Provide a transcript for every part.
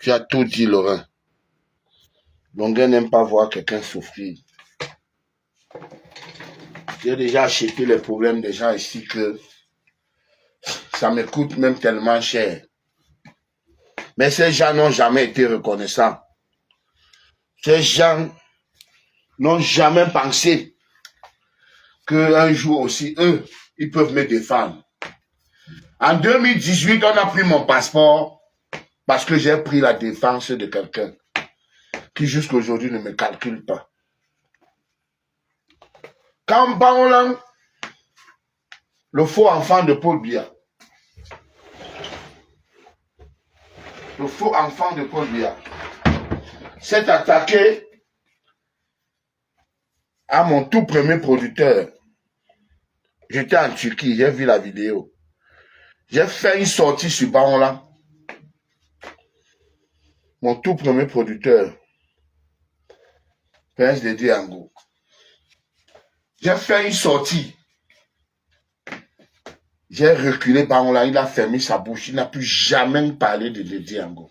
Tu as tout dit, Laurent. Longueur n'aime pas voir quelqu'un souffrir. J'ai déjà acheté les problèmes des gens ici que ça me coûte même tellement cher. Mais ces gens n'ont jamais été reconnaissants. Ces gens n'ont jamais pensé qu'un jour aussi, eux, ils peuvent me défendre. En 2018, on a pris mon passeport parce que j'ai pris la défense de quelqu'un qui jusqu'à aujourd'hui ne me calcule pas. Quand Baolang, le faux enfant de Paul Biya, s'est attaqué à mon tout premier producteur. J'étais en Turquie, j'ai vu la vidéo. J'ai fait une sortie sur Baolang. Mon tout premier producteur, Prince de Diango. J'ai fait une sortie. J'ai reculé Baolang, il a fermé sa bouche. Il n'a plus jamais parlé de Diango.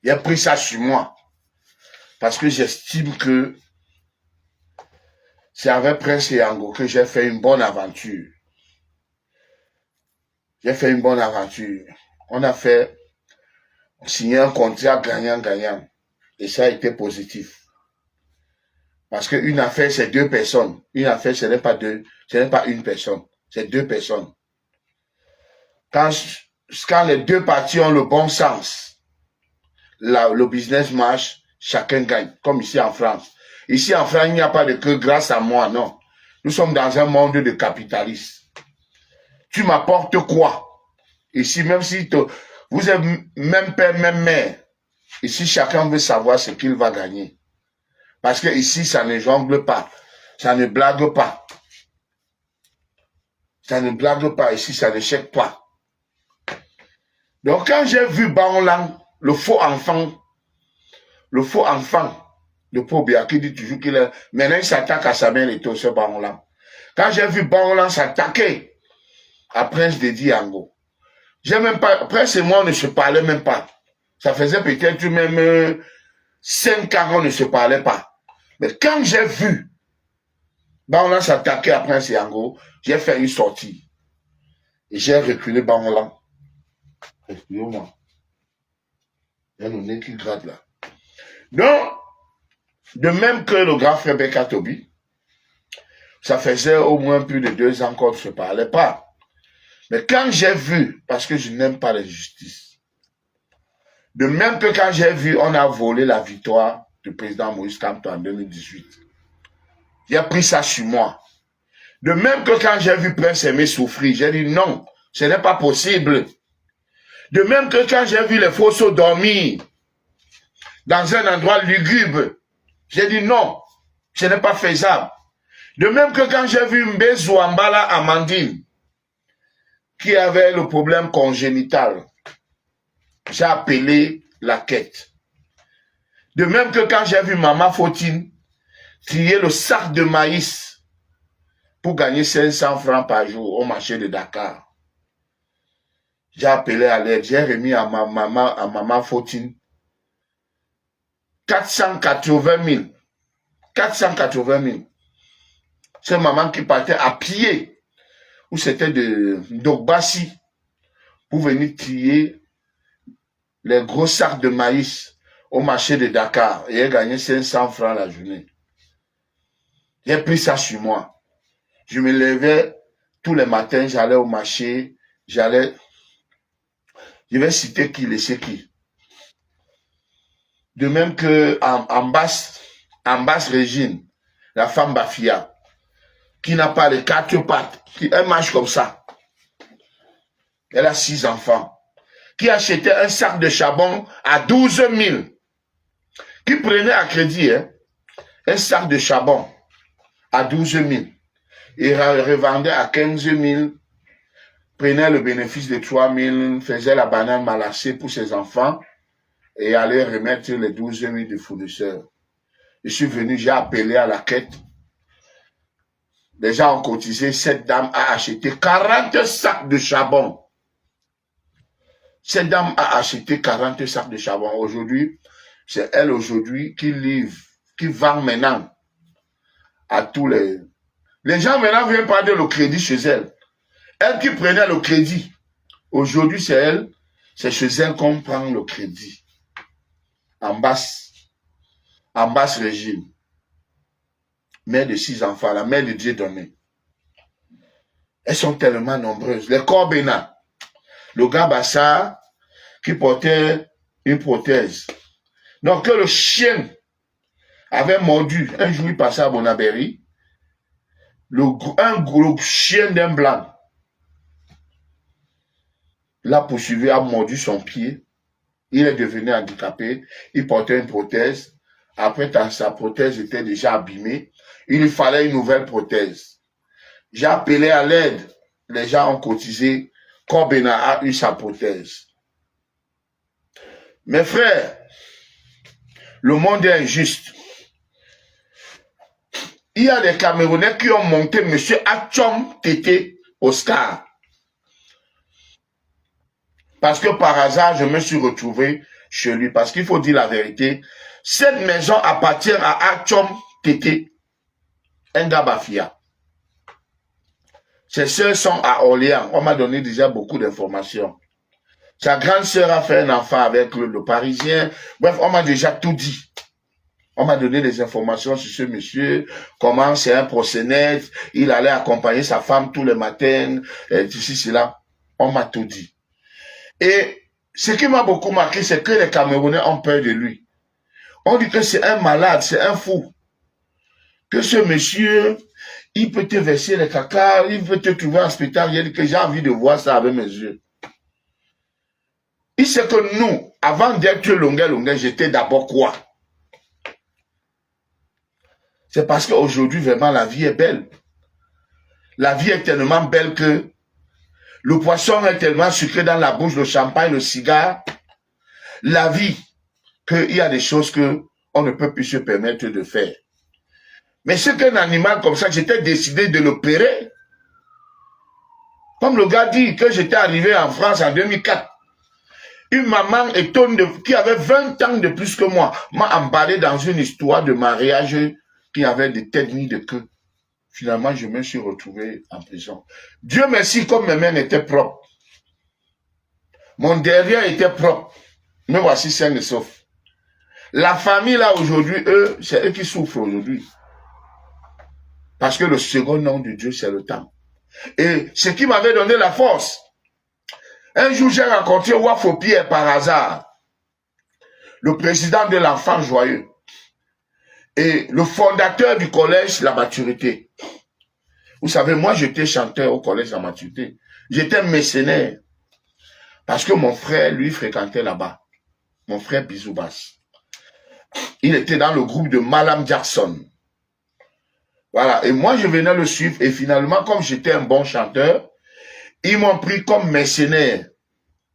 Il a pris ça sur moi. Parce que j'estime que c'est avec Prince Yango que j'ai fait une bonne aventure. J'ai fait une bonne aventure. On a signé un contrat gagnant-gagnant. Et ça a été positif. Parce qu'une affaire, c'est deux personnes. Une affaire, ce n'est pas une personne. C'est deux personnes. Quand les deux parties ont le bon sens, le business marche, chacun gagne. Comme ici en France. Ici en France, il n'y a pas de que grâce à moi, non. Nous sommes dans un monde de capitalistes. Tu m'apportes quoi? Ici, même si vous êtes même père, même mère, ici, chacun veut savoir ce qu'il va gagner. Parce que ici, ça ne jongle pas. Ça ne blague pas. Ça ne blague pas. Ici, ça ne chèque pas. Donc, quand j'ai vu Baolang, le faux enfant de Paul Biya, qui dit toujours qu'il est... Maintenant, il s'attaque à sa mère et tout, ce Baolang. Quand j'ai vu Baolang s'attaquer à Prince de Diango, j'ai même pas... Prince et moi, on ne se parlait même pas. Ça faisait peut-être même 5 ans qu'on ne se parlait pas. Mais quand j'ai vu Baolang s'attaquer à Prince Yango, j'ai fait une sortie. Et j'ai reculé Baolang. Excusez-moi. Il y a le nez qui gratte là. Donc, de même que le grand frère Beka Tobi, ça faisait au moins plus de 2 ans qu'on ne se parlait pas. Mais quand j'ai vu, parce que je n'aime pas l'injustice, de même que quand j'ai vu, on a volé la victoire du président Moïse Kamto en 2018. J'ai pris ça sur moi. De même que quand j'ai vu Prince Aimé souffrir, j'ai dit non, ce n'est pas possible. De même que quand j'ai vu les Fosso dormir dans un endroit lugubre, j'ai dit non, ce n'est pas faisable. De même que quand j'ai vu Mbezou Ambala Amandine, qui avait le problème congénital, j'ai appelé la quête. De même que quand j'ai vu Maman Fautine trier le sac de maïs pour gagner 500 francs par jour au marché de Dakar, j'ai appelé à l'aide, j'ai remis à Maman Fautine 480 000. 480 000. C'est maman qui partait à pied, où c'était de Dogbassi, pour venir trier les gros sacs de maïs au marché de Dakar. Et elle gagnait 500 francs la journée. J'ai pris ça sur moi. Je me levais tous les matins, j'allais au marché, je vais citer qui, laisser qui. De même que en basse Régine, la femme Bafia, qui n'a pas les 4 pattes, elle marche comme ça. Elle a 6 enfants. Qui achetait un sac de charbon à 12 000. Qui prenait à crédit un sac de charbon à 12 000. Et revendait à 15 000. Prenait le bénéfice de 3 000. Faisait la banane malassée pour ses enfants. Et allait remettre les 12 000 de fournisseurs. Je suis venu, j'ai appelé à la quête. Les gens ont cotisé, cette dame a acheté 40 sacs de charbon. Cette dame a acheté 40 sacs de charbon. Aujourd'hui, c'est elle aujourd'hui qui livre, qui vend maintenant à tous les... Les gens maintenant viennent prendre le crédit chez elle. Elle qui prenait le crédit. Aujourd'hui, c'est elle. C'est chez elle qu'on prend le crédit. En basse régime. Mère de 6 enfants, la mère de Dieu donné. Elles sont tellement nombreuses. Les Corbena, le gars Bassa qui portait une prothèse. Donc que le chien avait mordu. Un jour, il passait à Bonabéry. Un gros chien d'un blanc l'a poursuivi, a mordu son pied. Il est devenu handicapé. Il portait une prothèse. Après, sa prothèse était déjà abîmée. Il lui fallait une nouvelle prothèse. J'ai appelé à l'aide. Les gens ont cotisé. Corbena a eu sa prothèse. Mes frères, le monde est injuste. Il y a des Camerounais qui ont monté M. Atchom Tété Oscar. Parce que par hasard, je me suis retrouvé chez lui. Parce qu'il faut dire la vérité. Cette maison appartient à Atchom Tété Ngabafia. Ses sœurs sont à Orléans. On m'a donné déjà beaucoup d'informations. Sa grande sœur a fait un enfant avec le Parisien. Bref, on m'a déjà tout dit. On m'a donné des informations sur ce monsieur, comment c'est un proxénète, il allait accompagner sa femme tous les matins, ceci, cela. On m'a tout dit. Et ce qui m'a beaucoup marqué, c'est que les Camerounais ont peur de lui. On dit que c'est un malade, c'est un fou. Que ce monsieur, il peut te verser les caca, il peut te trouver en spectacle, il dit que j'ai envie de voir ça avec mes yeux. Il sait que nous, avant d'être Longuet, j'étais d'abord quoi? C'est parce qu'aujourd'hui, vraiment, la vie est belle. La vie est tellement belle que le poisson est tellement sucré dans la bouche, le champagne, le cigare. La vie, qu'il y a des choses qu'on ne peut plus se permettre de faire. Mais c'est qu'un animal comme ça, j'étais décidé de l'opérer. Comme le gars dit que j'étais arrivé en France en 2004. Une maman étonnée qui avait 20 ans de plus que moi m'a emballé dans une histoire de mariage qui avait des têtes ni de queue. Finalement, je me suis retrouvé en prison. Dieu merci, comme mes mains étaient propres. Mon derrière était propre. Me voici sain et sauf. La famille là aujourd'hui, eux, c'est eux qui souffrent aujourd'hui. Parce que le second nom de Dieu, c'est le temps. Et ce qui m'avait donné la force. Un jour, j'ai rencontré Wafo Pierre par hasard. Le président de l'Enfant Joyeux. Et le fondateur du collège La Maturité. Vous savez, moi, j'étais chanteur au collège La Maturité. J'étais mécénaire. Parce que mon frère, lui, fréquentait là-bas. Mon frère Bizoubas. Il était dans le groupe de Malam Jackson. Voilà. Et moi, je venais le suivre. Et finalement, comme j'étais un bon chanteur, ils m'ont pris comme mécénaire.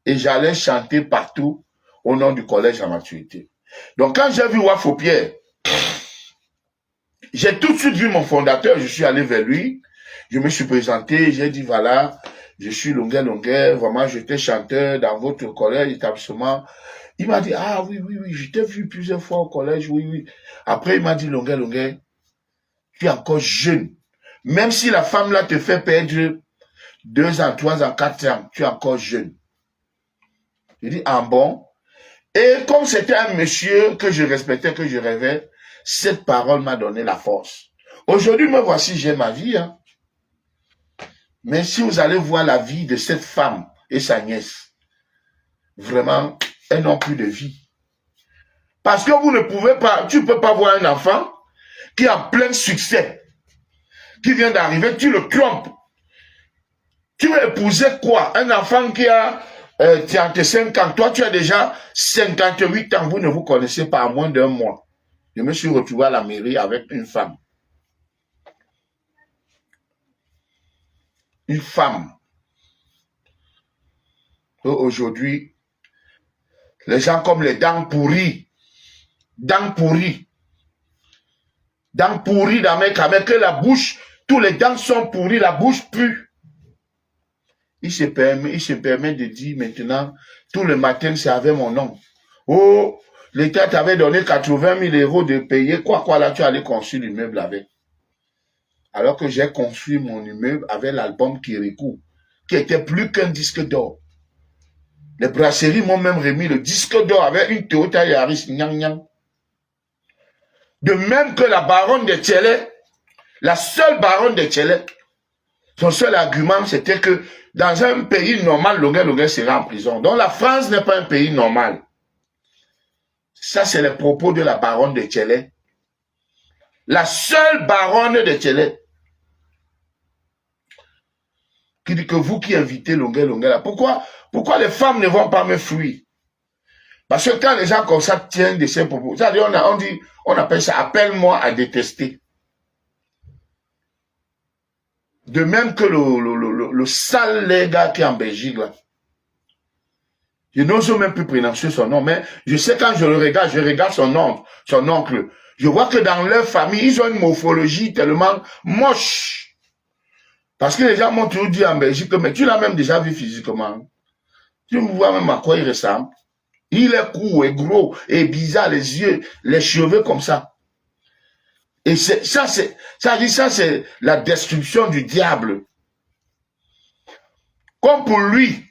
Et j'allais chanter partout au nom du collège La Maturité. Donc, quand j'ai vu Wafo Pierre, j'ai tout de suite vu mon fondateur, je suis allé vers lui, je me suis présenté, j'ai dit voilà, je suis Longuet, vraiment j'étais chanteur dans votre collège, établissement. Il m'a dit, ah oui, je t'ai vu plusieurs fois au collège, oui. Après il m'a dit, Longuet, tu es encore jeune. Même si la femme là te fait perdre 2 ans, 3 ans, 4 ans, tu es encore jeune. J'ai dit, ah bon? Et comme c'était un monsieur que je respectais, que je rêvais, cette parole m'a donné la force. Aujourd'hui, me voici, j'ai ma vie. Hein. Mais si vous allez voir la vie de cette femme et sa nièce, vraiment, elles n'ont plus de vie. Parce que vous ne pouvez pas, tu ne peux pas voir un enfant qui a plein succès, qui vient d'arriver, tu le trompes. Tu veux épouser quoi? Un enfant qui a 35 ans, toi tu as déjà 58 ans, vous ne vous connaissez pas à moins d'1 mois. Je me suis retrouvé à la mairie avec une femme. Une femme. Aujourd'hui, les gens comme les dents pourries dans mes caméras, que la bouche, tous les dents sont pourries, la bouche pue. il se permet de dire maintenant, tout le matin, c'est avec mon nom. Oh, l'État t'avait donné 80 000 euros de payer. Quoi, là, tu allais construire l'immeuble avec. Alors que j'ai construit mon immeuble avec l'album Kirikou, qui était plus qu'un disque d'or. Les brasseries m'ont même remis le disque d'or avec une Toyota Yaris Nyang Nyang. De même que la baronne de Tchélé, la seule baronne de Tchélé, son seul argument, c'était que dans un pays normal, Longuet sera en prison. Donc la France n'est pas un pays normal. Ça, c'est les propos de la baronne de Tchélé. La seule baronne de Tchélé. Qui dit que vous qui invitez Longuet là, pourquoi les femmes ne vont pas me fuir? Parce que quand les gens comme ça tiennent de ces propos, on appelle ça appelle-moi à détester. De même que le sale les gars qui est en Belgique là. Je n'ose même plus prononcer son nom, mais je sais quand je regarde son oncle. Je vois que dans leur famille, ils ont une morphologie tellement moche. Parce que les gens m'ont toujours dit en Belgique, mais tu l'as même déjà vu physiquement. Tu me vois même à quoi il ressemble. Il est court et gros et bizarre, les yeux, les cheveux comme ça. Et ça, c'est la destruction du diable. Comme pour lui,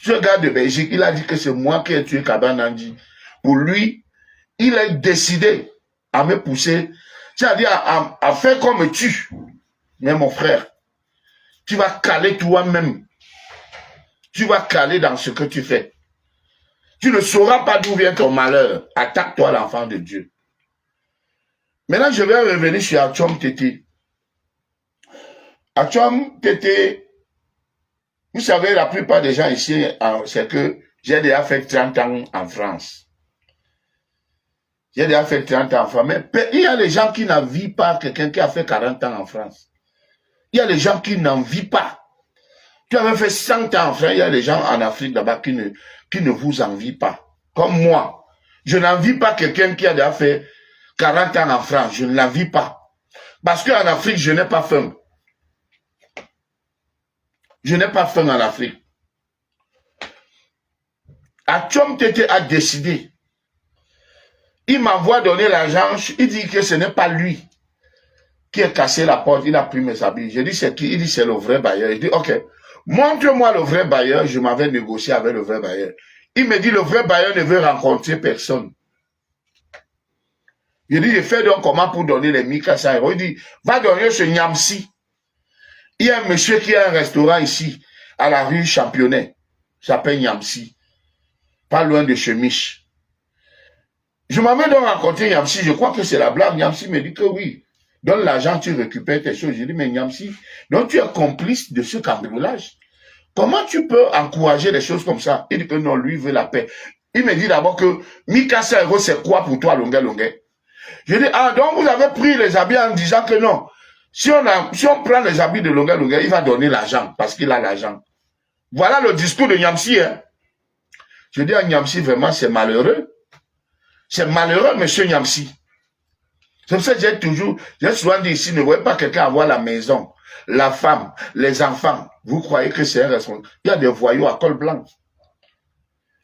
ce gars de Belgique, il a dit que c'est moi qui ai tué Kabanandi. Pour lui, il a décidé à me pousser, c'est-à-dire à faire qu'on me tue. Mais mon frère, tu vas caler toi-même. Tu vas caler dans ce que tu fais. Tu ne sauras pas d'où vient ton malheur. Attaque-toi l'enfant de Dieu. Maintenant, je vais revenir sur Atchom Tété. Atchom Tété, vous savez, la plupart des gens ici, c'est que j'ai déjà fait 30 ans en France. J'ai déjà fait 30 ans en France. Mais il y a des gens qui n'en vivent pas quelqu'un qui a fait 40 ans en France. Il y a des gens qui n'en vivent pas. Tu avais fait 100 ans en France, il y a des gens en Afrique là-bas qui ne vous envient pas. Comme moi. Je n'envie pas quelqu'un qui a déjà fait 40 ans en France. Je ne l'envie pas. Parce qu'en Afrique, je n'ai pas faim. Je n'ai pas faim en Afrique. Atchom Tété a décidé. Il m'envoie donner l'argent. Il dit que ce n'est pas lui qui a cassé la porte. Il a pris mes habits. Je dis c'est qui? Il dit c'est le vrai bailleur. Il dit ok. Montre-moi le vrai bailleur, je m'avais négocié avec le vrai bailleur. Il me dit, le vrai bailleur ne veut rencontrer personne. Je dis, je fais donc comment pour donner les 1400 €. Il dit, va donner ce Nyamsi. Il y a un monsieur qui a un restaurant ici, à la rue Championnet. Il s'appelle Nyamsi. Pas loin de Chemiche. Je m'avais donc rencontré Nyamsi, je crois que c'est la blague. Nyamsi me dit que oui. Donne l'argent, tu récupères tes choses. Je dis, mais Nyamsi, donc tu es complice de ce cambriolage. Comment tu peux encourager des choses comme ça? Il dit que non, lui veut la paix. Il me dit d'abord que 1400 €, c'est quoi pour toi, Longuet? Je dis, ah, donc vous avez pris les habits en disant que non. Si on prend les habits de Longuet, il va donner l'argent parce qu'il a l'argent. Voilà le discours de Nyamsi. Hein. Je dis à Nyamsi, vraiment, c'est malheureux. C'est malheureux, monsieur Nyamsi. C'est pour ça que j'ai souvent dit ici, ne voyez pas quelqu'un avoir la maison, la femme, les enfants. Vous croyez que c'est un responsable. Il y a des voyous à col blanc.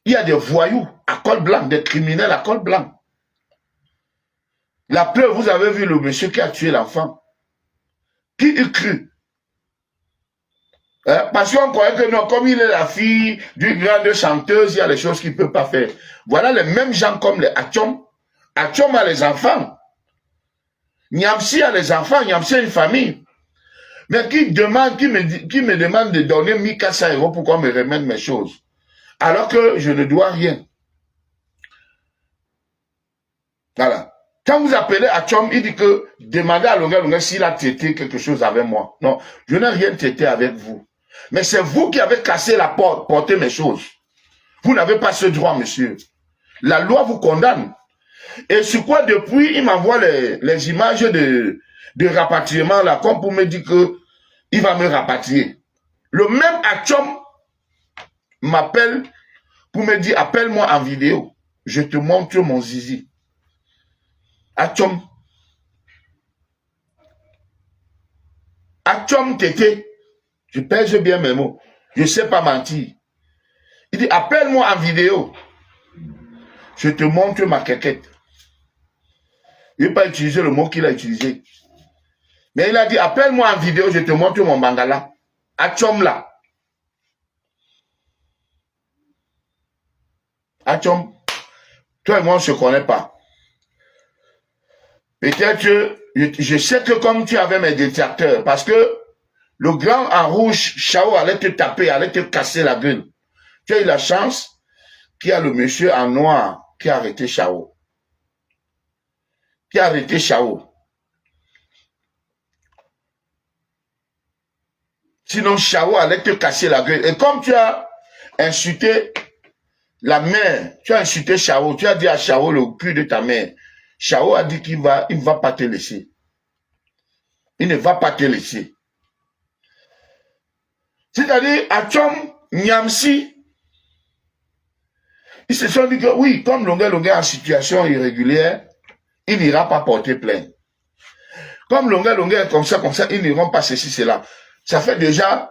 Il y a des voyous à col blanc, des criminels à col blanc. La preuve, vous avez vu le monsieur qui a tué l'enfant. Qui y crut? Parce qu'on croyait que non, comme il est la fille d'une grande chanteuse, il y a des choses qu'il ne peut pas faire. Voilà les mêmes gens comme les Atchom. Atchom a les enfants. Nyamsi a les enfants, Nyamsi a une famille. Mais qui me demande de donner 1400 € pour qu'on me remette mes choses. Alors que je ne dois rien. Voilà. Quand vous appelez Atchom, il dit que demandez à Longuet s'il a traité quelque chose avec moi. Non, je n'ai rien traité avec vous. Mais c'est vous qui avez cassé la porte, porté mes choses. Vous n'avez pas ce droit, monsieur. La loi vous condamne. Et sur quoi depuis, il m'envoie les images de rapatriement là, comme pour me dire que il va me rapatrier. Le même Atchom m'appelle pour me dire, appelle-moi en vidéo. Je te montre mon zizi. Atchom. Atchom Tété. Je pèse bien mes mots. Je ne sais pas mentir. Il dit, appelle-moi en vidéo. Je te montre ma quéquette. Il n'a pas utilisé le mot qu'il a utilisé. Mais il a dit, appelle-moi en vidéo, je te montre mon bangala. Achom là. Achom. Toi et moi, on ne se connaît pas. Peut-être que, je sais que comme tu avais mes détracteurs, parce que le grand en rouge, Chao allait te taper, allait te casser la gueule. Tu as eu la chance qu'il y a le monsieur en noir qui a arrêté Chao. Qui a arrêté Chao. Sinon, Chao allait te casser la gueule. Et comme tu as insulté la mère, tu as insulté Chao, tu as dit à Chao le cul de ta mère. Chao a dit qu'il il va pas te laisser. Il ne va pas te laisser. C'est-à-dire, à Tchom, Niamsi, ils se sont dit que oui, comme Longuet en situation irrégulière, il n'ira pas porter plainte. Comme Longuet est comme ça, ils n'iront pas ceci, cela. Ça fait déjà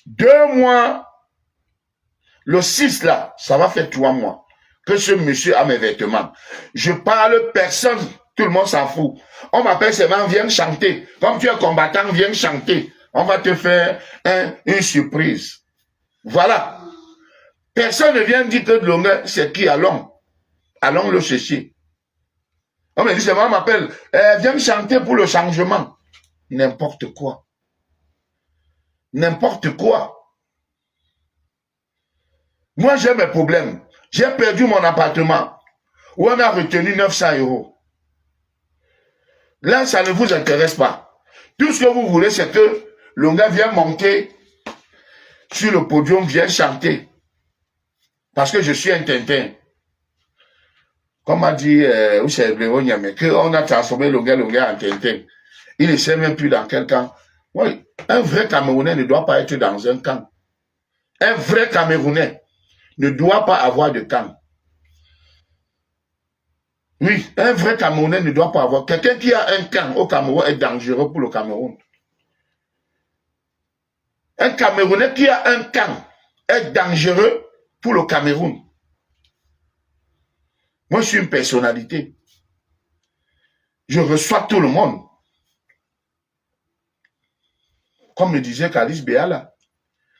2 mois, le 6 là, ça va faire 3 mois, que ce monsieur a mes vêtements. Je parle, personne, tout le monde s'en fout. On m'appelle seulement, viens chanter. Comme tu es combattant, viens chanter. On va te faire une surprise. Voilà. Personne ne vient dire que Longuet, c'est qui? Allons le chercher. On me dit seulement, on m'appelle, viens chanter pour le changement. N'importe quoi. N'importe quoi. Moi, j'ai mes problèmes. J'ai perdu mon appartement où on a retenu 900 €. Là, ça ne vous intéresse pas. Tout ce que vous voulez, c'est que Longuet vienne monter sur le podium, vienne chanter. Parce que je suis un Tintin. Comme a dit qu'on a transformé Longuet en Tintin. Il ne sait même plus dans quel camp. Oui, un vrai Camerounais ne doit pas être dans un camp. Un vrai Camerounais ne doit pas avoir de camp. Oui, un vrai Camerounais ne doit pas avoir. Quelqu'un qui a un camp au Cameroun est dangereux pour le Cameroun. Un Camerounais qui a un camp est dangereux pour le Cameroun. Moi, je suis une personnalité. Je reçois tout le monde. Comme me disait Kalice Béala,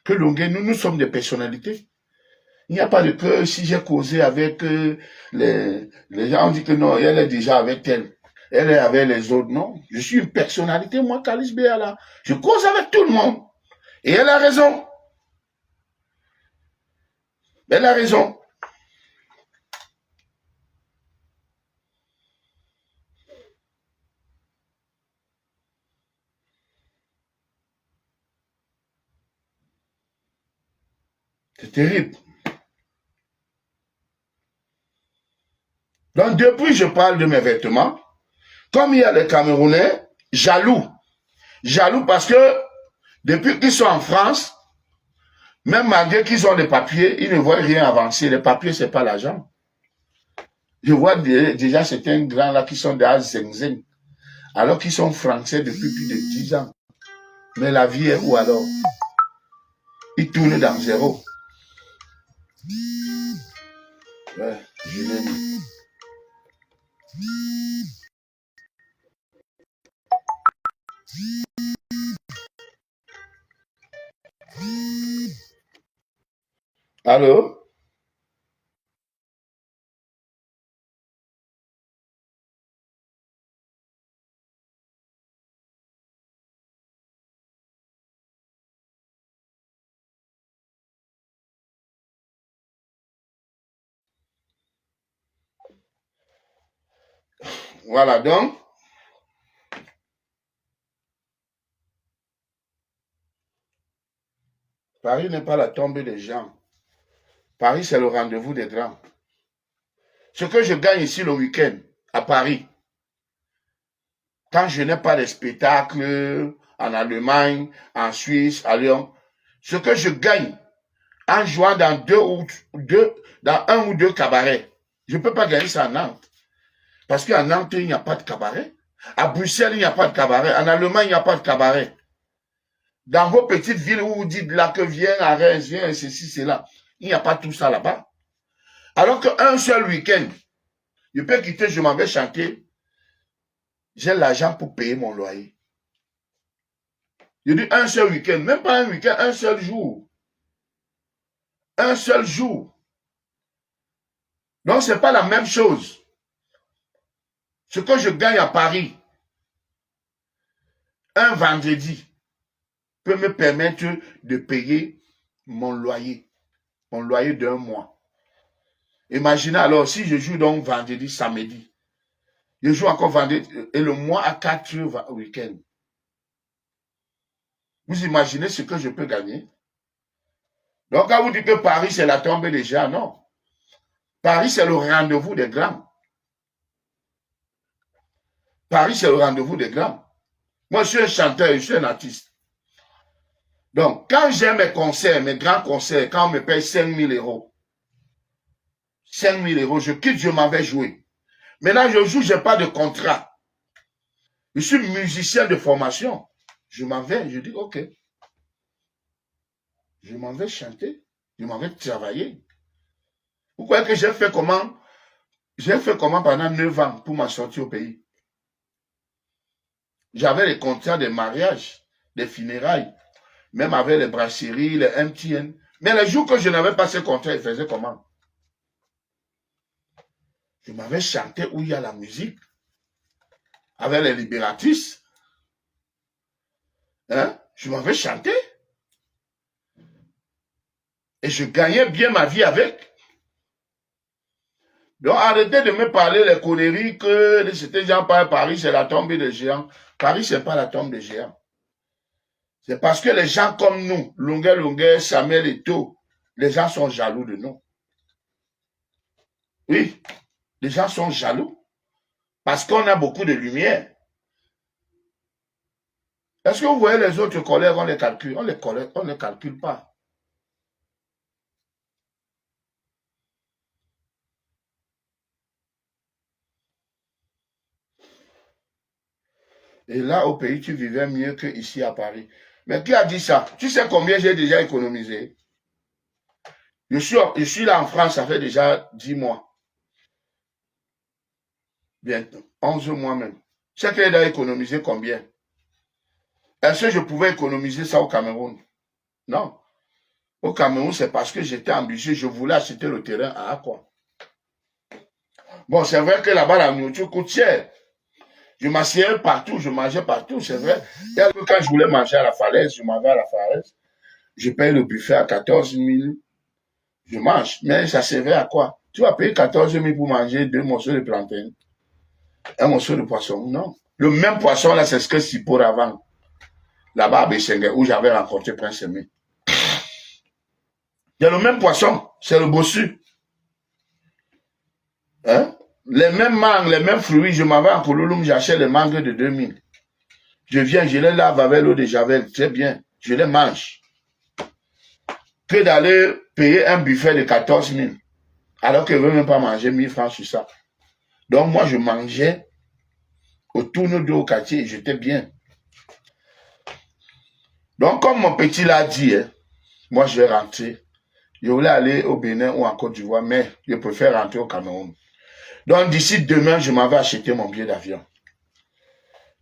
que Longuet, nous sommes des personnalités. Il n'y a pas de que si j'ai causé avec les gens, on dit que non, elle est déjà avec elle. Elle est avec les autres. Non, je suis une personnalité, moi, Kalice Béala. Je cause avec tout le monde. Et elle a raison. Elle a raison. C'est terrible. Donc, depuis je parle de mes vêtements, comme il y a les Camerounais, jaloux. Jaloux parce que depuis qu'ils sont en France, même malgré qu'ils ont des papiers, ils ne voient rien avancer. Les papiers, c'est pas l'argent. Je vois déjà certains grands là qui sont des Zeng, alors qu'ils sont français depuis plus de 10 ans. Mais la vie est où alors? Ils tournent dans zéro. Ouais, je l'ai dit. Allô? Voilà, donc, Paris n'est pas la tombe des gens. Paris, c'est le rendez-vous des grands. Ce que je gagne ici le week-end, à Paris, quand je n'ai pas de spectacle en Allemagne, en Suisse, à Lyon, ce que je gagne en jouant dans dans un ou deux cabarets, je ne peux pas gagner ça à Nantes. Parce qu'à Nantes, il n'y a pas de cabaret. À Bruxelles, il n'y a pas de cabaret. En Allemagne, il n'y a pas de cabaret. Dans vos petites villes où vous dites là que viens à Reims, viens ceci, cela, il n'y a pas tout ça là-bas. Alors qu'un seul week-end, je peux quitter, je m'en vais chanter, j'ai l'argent pour payer mon loyer. Je dis un seul week-end, même pas un week-end, un seul jour. Un seul jour. Donc, ce n'est pas la même chose. Ce que je gagne à Paris, un vendredi, peut me permettre de payer mon loyer d'un mois. Imaginez alors, si je joue donc vendredi, samedi, je joue encore vendredi, et le mois a 4 week-ends. Vous imaginez ce que je peux gagner? Donc, quand vous dites que Paris, c'est la tombe des géants, non. Paris, c'est le rendez-vous des grands. Paris, c'est le rendez-vous des grands. Moi, je suis un chanteur, je suis un artiste. Donc, quand j'ai mes concerts, mes grands concerts, quand on me paye 5 000 euros, 5 000 euros, je quitte, je m'en vais jouer. Maintenant, je joue, je n'ai pas de contrat. Je suis musicien de formation. Je m'en vais, je dis, OK. Je m'en vais chanter, je m'en vais travailler. Vous croyez que j'ai fait comment? J'ai fait comment pendant 9 ans pour m'en sortir au pays? J'avais les contrats de mariage, des funérailles, même avec les brasseries, les MTN. Mais les jours que je n'avais pas ces contrats, ils faisaient comment? Je m'avais chanté où il y a la musique, avec les libératrices. Hein? Je m'avais chanté. Et je gagnais bien ma vie avec. Donc arrêtez de me parler les conneries que c'était gens par Paris, c'est la tombe des géants. Paris, c'est pas la tombe des géants. C'est parce que les gens comme nous, Longuet, Samuel Eto'o, les gens sont jaloux de nous. Oui, les gens sont jaloux. Parce qu'on a beaucoup de lumière. Est-ce que vous voyez les autres collègues, on les calcule? On ne les calcule pas. Et là, au pays, tu vivais mieux qu'ici à Paris. Mais qui a dit ça? Tu sais combien j'ai déjà économisé? Je suis là en France, ça fait déjà 10 mois. Bientôt, 11 mois même. Tu sais qu'il a économisé combien? Est-ce que je pouvais économiser ça au Cameroun? Non. Au Cameroun, c'est parce que j'étais ambitieux, je voulais acheter le terrain à Aqua. Bon, c'est vrai que là-bas, la nourriture coûte cher. Je m'asseyais partout, je mangeais partout, c'est vrai. Et quand je voulais manger à la falaise, je m'en vais à la falaise. Je paye le buffet à 14 000. Je mange. Mais ça servait à quoi? Tu vas payer 14 000 pour manger 2 morceaux de plantain, un morceau de poisson? Non. Le même poisson, là, c'est ce que Sipor avant. Là-bas à Bessengue, où j'avais rencontré Prince Aimé. Il y a le même poisson, c'est le bossu. Hein? Les mêmes mangues, les mêmes fruits, je m'en vais en Koulouloum, j'achète les mangues de 2000. Je viens, je les lave avec l'eau de Javel, très bien, je les mange. Que d'aller payer un buffet de 14 000, alors que je ne veux même pas manger 1000 francs sur ça. Donc moi, je mangeais au tourne d'eau au quartier et j'étais bien. Donc comme mon petit l'a dit, hein, moi je vais rentrer. Je voulais aller au Bénin ou en Côte d'Ivoire, mais je préfère rentrer au Cameroun. Donc d'ici demain, je m'en vais acheter mon billet d'avion.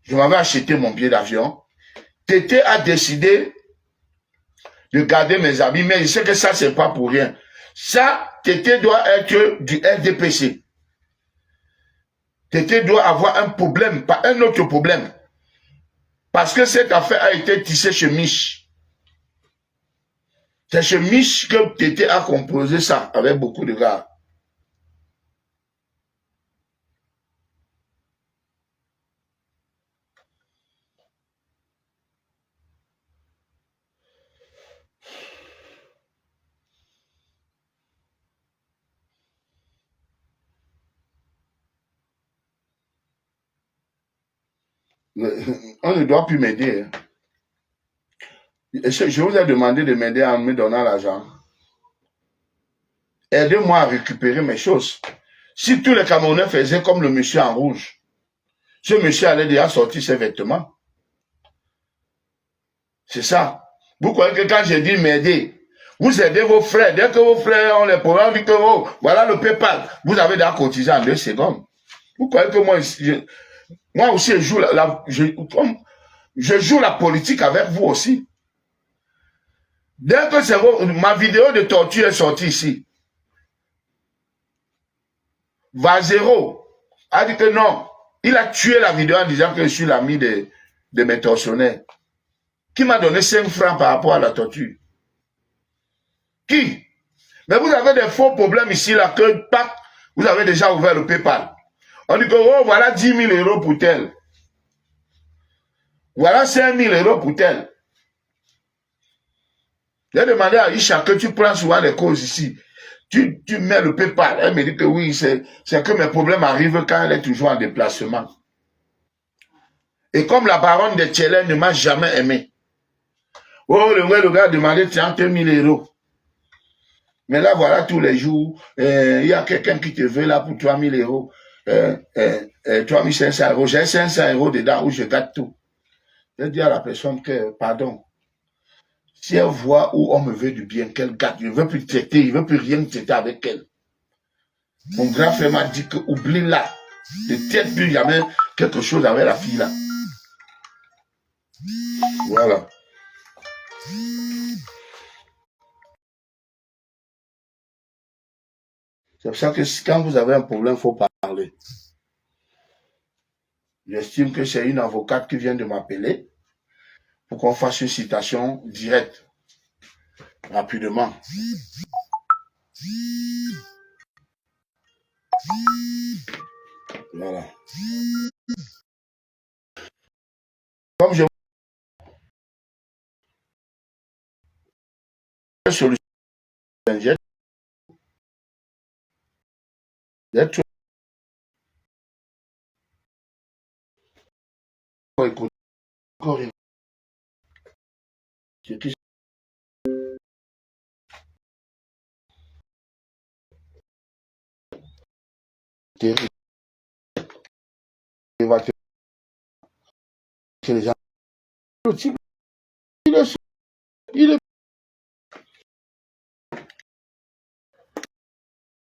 Je m'en vais acheter mon billet d'avion. Tété a décidé de garder mes habits, mais je sais que ça, c'est pas pour rien. Ça, Tété doit être du RDPC. Tété doit avoir un problème, pas un autre problème. Parce que cette affaire a été tissée chez Mich. C'est chez Mich que Tété a composé ça, avec beaucoup de gars. On ne doit plus m'aider. Je vous ai demandé de m'aider en me donnant l'argent. Aidez-moi à récupérer mes choses. Si tous les Camerounais faisaient comme le monsieur en rouge, ce monsieur allait déjà sortir ses vêtements. C'est ça. Vous croyez que quand je dis m'aider, vous aidez vos frères. Dès que vos frères ont les problèmes, vous dites que oh, voilà le PayPal. Vous avez déjà cotisé en 2 secondes. Vous croyez que moi aussi, je joue la politique avec vous aussi. Dès que ma vidéo de torture est sortie ici, Vazero a dit que non. Il a tué la vidéo en disant que je suis l'ami de mes tortionnaires. Qui m'a donné 5 francs par rapport à la torture? Qui? Mais vous avez des faux problèmes ici, là, que pac, vous avez déjà ouvert le PayPal. On dit que, oh, voilà 10 000 euros pour tel. Voilà 5 000 euros pour tel. J'ai demandé à Isha que tu prends souvent les causes ici. Tu mets le PayPal. Elle me dit que oui, c'est que mes problèmes arrivent quand elle est toujours en déplacement. Et comme la baronne de Tchélène ne m'a jamais aimé. Oh, le gars a demandé 30 000 euros. Mais là, voilà, tous les jours, il y a quelqu'un qui te veut là pour 3 000 euros. 3 500 euros. J'ai 500 euros dedans où je gâte tout. Je dis à la personne que, pardon, si elle voit où on me veut du bien, qu'elle gâte, il ne veut plus traiter, il ne veut plus rien traiter avec elle. Mon grand frère m'a dit que oublie-la. Ne traite plus jamais quelque chose avec la fille là. Voilà. C'est pour ça que quand vous avez un problème, il faut parler. J'estime que c'est une avocate qui vient de m'appeler pour qu'on fasse une citation directe, rapidement. Voilà. Comme je vous solution, d'être écouté encore ce qui est terrible. Que les gens, le type, il est,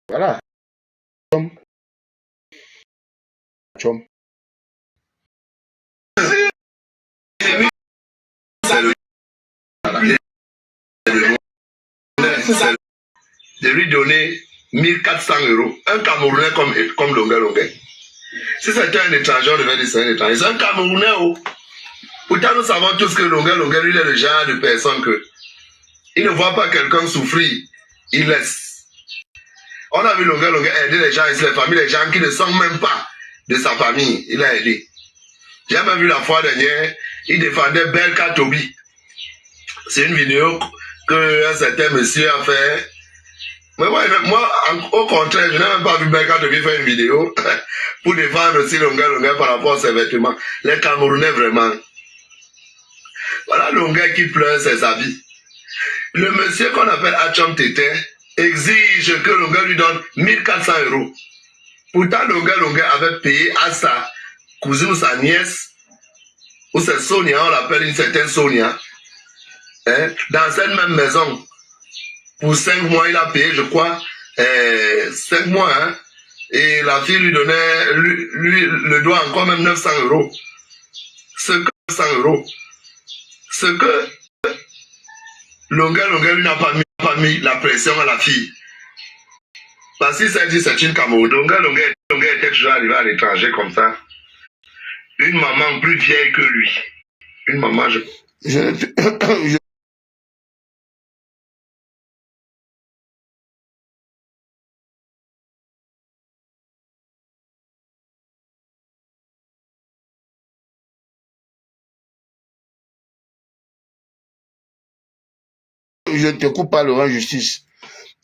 voilà. Chum. De lui donner 1400 euros, un Camerounais comme Longuet. Si c'était un étranger, on devait dire c'est un étranger. C'est un Camerounais. Oh. Pourtant, nous savons tous que Longuet, lui, il est le genre de personne que il ne voit pas quelqu'un souffrir, il laisse. On a vu Longuet aider les gens, les familles, les gens qui ne sont même pas de sa famille. Il a aidé. J'ai même vu la fois dernière, il défendait Belka Tobi. C'est une vidéo qu'un certain monsieur a fait. Mais moi, au contraire, je n'ai même pas vu Belka Tobi faire une vidéo pour défendre aussi Longuet par rapport à ses vêtements. Les Camerounais, vraiment. Voilà Longuet qui pleure ses habits. Le monsieur qu'on appelle Achom Tete exige que Longuet lui donne 1400 euros. Pourtant, Longuet avait payé à sa cousine ou sa nièce, ou c'est Sonia, on l'appelle une certaine Sonia, hein, dans cette même maison. Pour 5 mois, il a payé, je crois, 5 mois, hein, et la fille lui donnait, lui le doit encore même 900 euros. Ce que 900 euros. Ce que Longuet lui n'a pas mis la pression à la fille. Parce qu'il s'est dit c'est une Cameroun. Longuet était toujours arrivé à l'étranger comme ça. Une maman plus vieille que lui. Une maman, je ne te coupe pas le justice.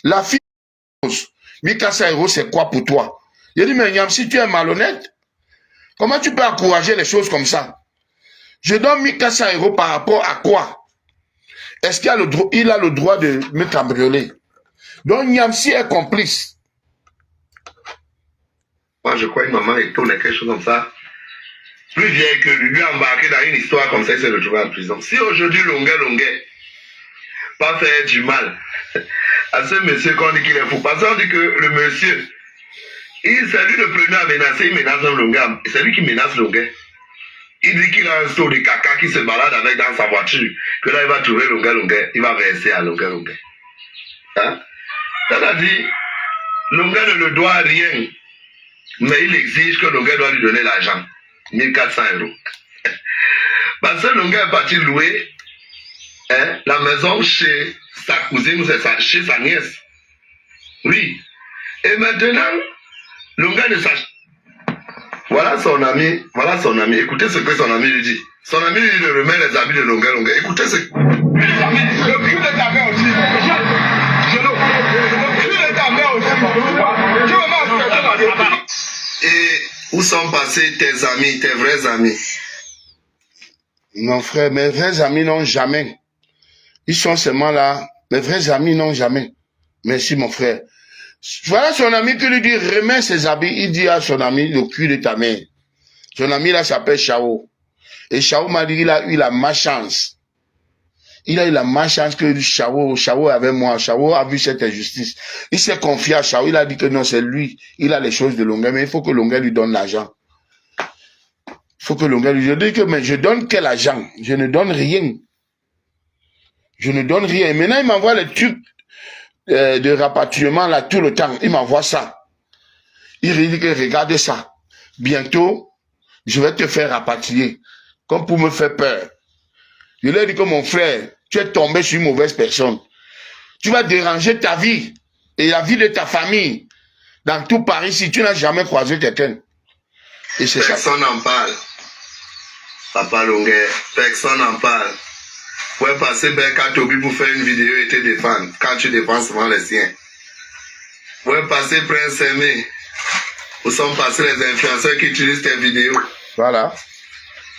La fille, 1400 euros, c'est quoi pour toi? Il dit, mais Niam, si tu es malhonnête, comment tu peux encourager les choses comme ça? Je donne 1400 euros par rapport à quoi? Est-ce qu'il a le droit de me cambrioler? Donc Niamsi est complice. Moi, je crois une maman étonne quelque chose comme ça. plus vieille que lui a embarqué dans une histoire comme ça, il s'est retrouvé en prison. Si aujourd'hui Longuet pas faire du mal à ce monsieur qu'on dit qu'il est fou, parce qu'on dit que le monsieur, c'est lui le premier à menacer, il menace Longuet, c'est lui qui menace Longuet. Il dit qu'il a un seau de caca qui se balade avec dans sa voiture, que là il va trouver Longuet, il va verser à Longuet. Hein? Ça a dit, Longuet ne le doit rien, mais il exige que Longuet doit lui donner l'argent, 1400 €. Parce que Longuet est parti louer la maison chez sa cousine ou chez sa nièce. Oui. Et maintenant, Longuet ne sache. Voilà son ami. Écoutez ce que son ami lui dit. Son ami lui remet les habits de Longuet. Écoutez ce que... Le cul de ta mère aussi. Le cul de ta mère aussi. Et où sont passés tes amis, tes vrais amis? Non frère, mes vrais amis n'ont jamais. Ils sont seulement là. Mes vrais amis n'ont jamais. Merci mon frère. Voilà son ami qui lui dit, remets ses habits. Il dit à son ami, le cul de ta mère. Son ami là s'appelle Chao. Et Chao m'a dit, il a eu la malchance. Il a eu la malchance que Chao avait moi. Chao a vu cette injustice. Il s'est confié à Chao. Il a dit que non, c'est lui. Il a les choses de Longuet, mais il faut que Longuet lui donne l'argent. Il faut que Longuet lui dise que, mais je donne quel argent? Je ne donne rien. Je ne donne rien. Maintenant, il m'envoie les trucs de rapatriement là tout le temps. Il m'envoie ça. Il dit que regarde ça. Bientôt, je vais te faire rapatrier. Comme pour me faire peur. Je lui ai dit que mon frère, tu es tombé sur une mauvaise personne. Tu vas déranger ta vie et la vie de ta famille. Dans tout Paris, si tu n'as jamais croisé quelqu'un. Et c'est ça. Personne n'en parle. Papa Longuet, personne n'en parle. Vous pouvez passer Berka Tobi pour faire une vidéo et te défendre. Quand tu défends souvent les siens. Vous pouvez passer Prince Aimé. Où sont passés les influenceurs qui utilisent tes vidéos? Voilà.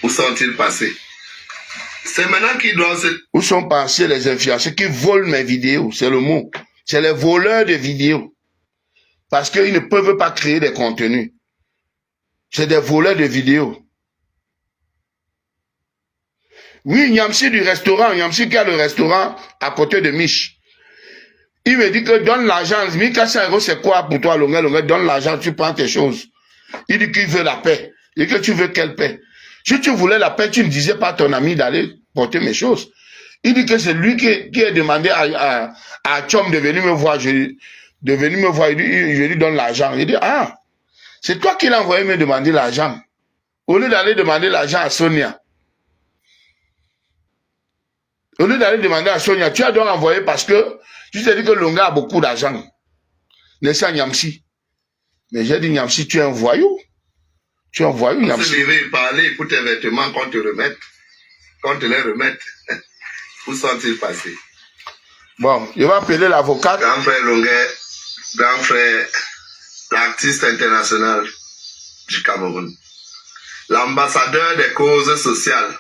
Où sont-ils passés? C'est maintenant qu'ils doivent se... Où sont passés les influenceurs qui volent mes vidéos? C'est le mot. C'est les voleurs de vidéos. Parce qu'ils ne peuvent pas créer des contenus. C'est des voleurs de vidéos. Oui, Nyamsi du restaurant, Nyamsi qui a le restaurant à côté de Mich. Il me dit que donne l'argent. 1400 € c'est quoi pour toi, Longuet, donne l'argent, tu prends tes choses. Il dit qu'il veut la paix. Il dit que tu veux quelle paix? Si tu voulais la paix, tu ne disais pas à ton ami d'aller porter mes choses. Il dit que c'est lui qui a demandé à Chom de venir me voir. Je lui donne l'argent. Il dit, ah, c'est toi qui l'as envoyé me demander l'argent. Au lieu d'aller demander l'argent à Sonia. Au lieu d'aller demander à Sonia, tu as donc envoyé parce que tu t'es dit que Longuet a beaucoup d'argent. N'est-ce pas Nyamsi? Mais j'ai dit, Nyamsi, tu es un voyou. Tu es un voyou, Nyamsi. On se lever et parler pour tes vêtements qu'on te remette. Qu'on te les remette. Où sont-ils passés? Bon, je vais appeler l'avocat. Grand frère Longuet, grand frère, l'artiste international du Cameroun. L'ambassadeur des causes sociales.